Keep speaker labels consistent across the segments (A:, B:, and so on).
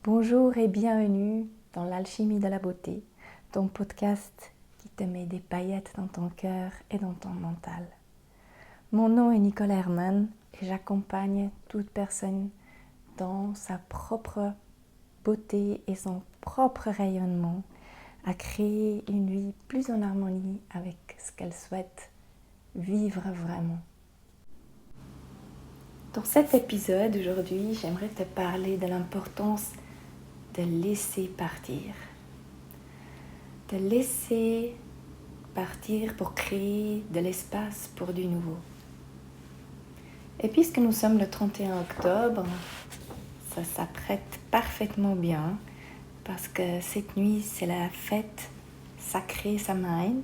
A: Bonjour et bienvenue dans l'Alchimie de la beauté, ton podcast qui te met des paillettes dans ton cœur et dans ton mental. Mon nom est Nicole Herman et j'accompagne toute personne dans sa propre beauté et son propre rayonnement à créer une vie plus en harmonie avec ce qu'elle souhaite vivre vraiment. Dans cet épisode aujourd'hui, j'aimerais te parler de l'importance de laisser partir. De laisser partir pour créer de l'espace pour du nouveau. Et puisque nous sommes le 31 octobre, ça s'apprête parfaitement bien parce que cette nuit, c'est la fête sacrée Samhain,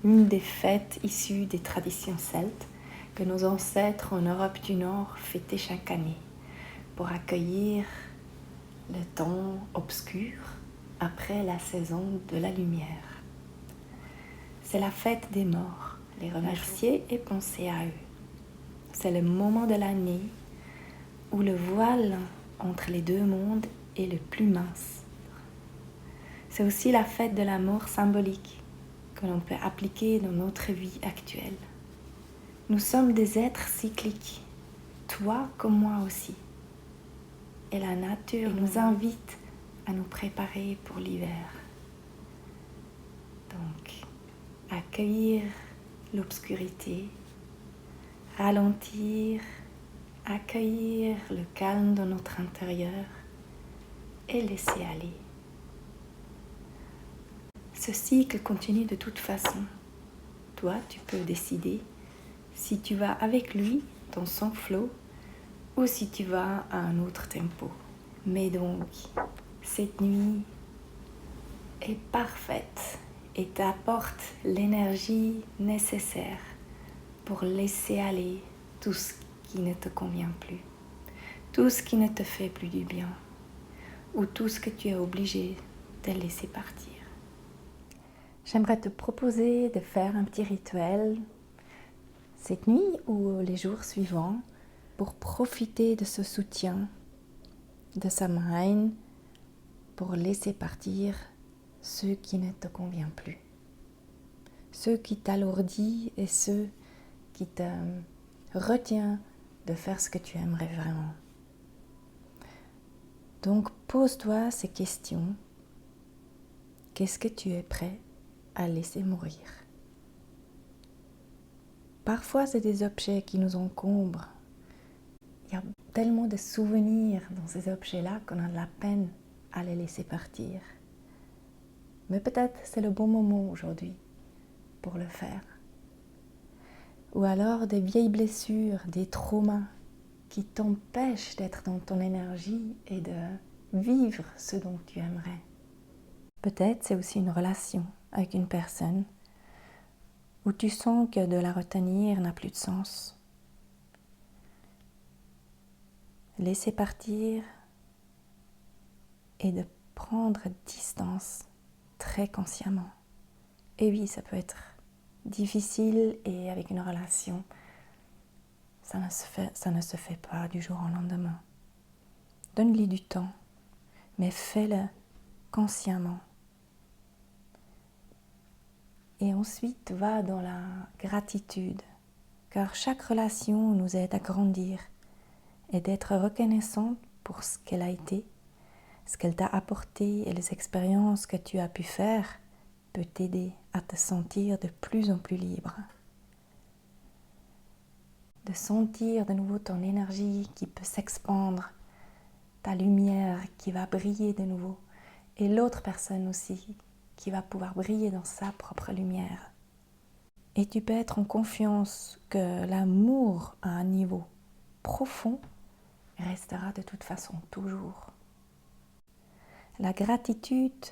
A: une des fêtes issues des traditions celtes que nos ancêtres en Europe du Nord fêtaient chaque année pour accueillir le temps obscur après la saison de la lumière. C'est la fête des morts, les remercier et penser à eux. C'est le moment de l'année où le voile entre les deux mondes est le plus mince. C'est aussi la fête de la mort symbolique que l'on peut appliquer dans notre vie actuelle. Nous sommes des êtres cycliques, toi comme moi aussi. Et la nature nous invite à nous préparer pour l'hiver. Donc, accueillir l'obscurité, ralentir, accueillir le calme dans notre intérieur et laisser aller. Ce cycle continue de toute façon. Toi, tu peux décider si tu vas avec lui dans son flot ou si tu vas à un autre tempo. Mais donc, cette nuit est parfaite et t'apporte l'énergie nécessaire pour laisser aller tout ce qui ne te convient plus, tout ce qui ne te fait plus du bien, ou tout ce que tu es obligé de laisser partir. J'aimerais te proposer de faire un petit rituel cette nuit ou les jours suivants pour profiter de ce soutien de Samhain, pour laisser partir ce qui ne te convient plus, ce qui t'alourdit et ce qui te retient de faire ce que tu aimerais vraiment. Donc pose-toi ces questions. Qu'est-ce que tu es prêt à laisser mourir? Parfois c'est des objets qui nous encombrent. Il y a tellement de souvenirs dans ces objets-là qu'on a de la peine à les laisser partir. Mais peut-être c'est le bon moment aujourd'hui pour le faire. Ou alors des vieilles blessures, des traumas qui t'empêchent d'être dans ton énergie et de vivre ce dont tu aimerais. Peut-être c'est aussi une relation avec une personne où tu sens que de la retenir n'a plus de sens. Laisser partir et de prendre distance très consciemment. Et oui, ça peut être difficile et avec une relation, ça ne se fait pas du jour au lendemain. Donne-lui du temps, mais fais-le consciemment. Et ensuite, va dans la gratitude, car chaque relation nous aide à grandir et d'être reconnaissante pour ce qu'elle a été, ce qu'elle t'a apporté et les expériences que tu as pu faire peut t'aider à te sentir de plus en plus libre. De sentir de nouveau ton énergie qui peut s'expandre, ta lumière qui va briller de nouveau et l'autre personne aussi qui va pouvoir briller dans sa propre lumière. Et tu peux être en confiance que l'amour à un niveau profond restera de toute façon toujours. La gratitude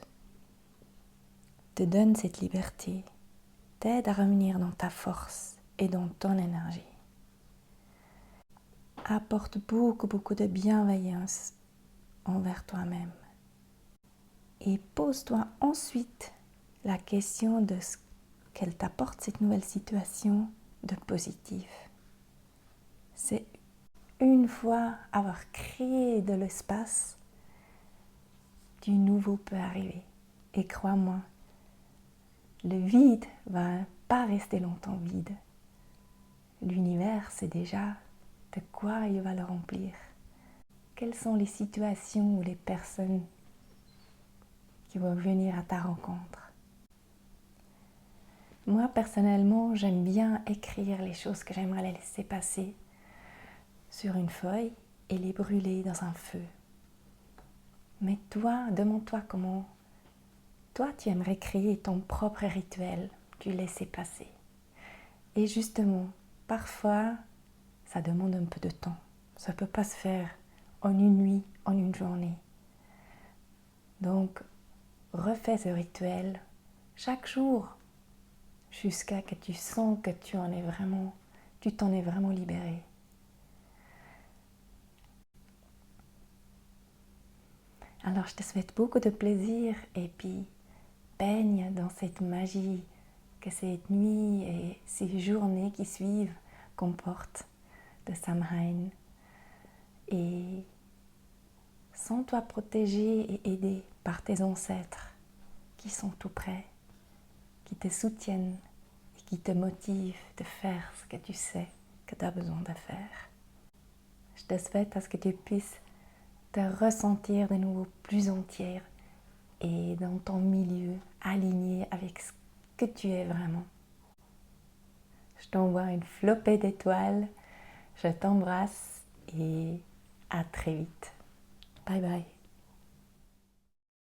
A: te donne cette liberté, t'aide à revenir dans ta force et dans ton énergie. Apporte beaucoup de bienveillance envers toi-même. Et pose-toi ensuite la question de ce qu'elle t'apporte cette nouvelle situation de positif. C'est une fois avoir créé de l'espace, du nouveau peut arriver. Et crois-moi, le vide va pas rester longtemps vide. L'univers sait déjà de quoi il va le remplir. Quelles sont les situations ou les personnes qui vont venir à ta rencontre? Moi, personnellement, j'aime bien écrire les choses que j'aimerais les laisser passer sur une feuille et les brûler dans un feu. Mais toi, demande-toi comment toi tu aimerais créer ton propre rituel du laisser passer. Et justement, parfois, ça demande un peu de temps. Ça ne peut pas se faire en une nuit, en une journée. Donc, refais ce rituel chaque jour jusqu'à que tu sens que tu t'en es vraiment libéré. Alors, je te souhaite beaucoup de plaisir et puis baigne dans cette magie que cette nuit et ces journées qui suivent comportent de Samhain. Et sens-toi protégé et aidé par tes ancêtres qui sont tout près, qui te soutiennent et qui te motivent de faire ce que tu sais que tu as besoin de faire. Je te souhaite à ce que tu puisses te ressentir de nouveau plus entière et dans ton milieu aligné avec ce que tu es vraiment. Je t'envoie une flopée d'étoiles, je t'embrasse et à très vite. Bye bye.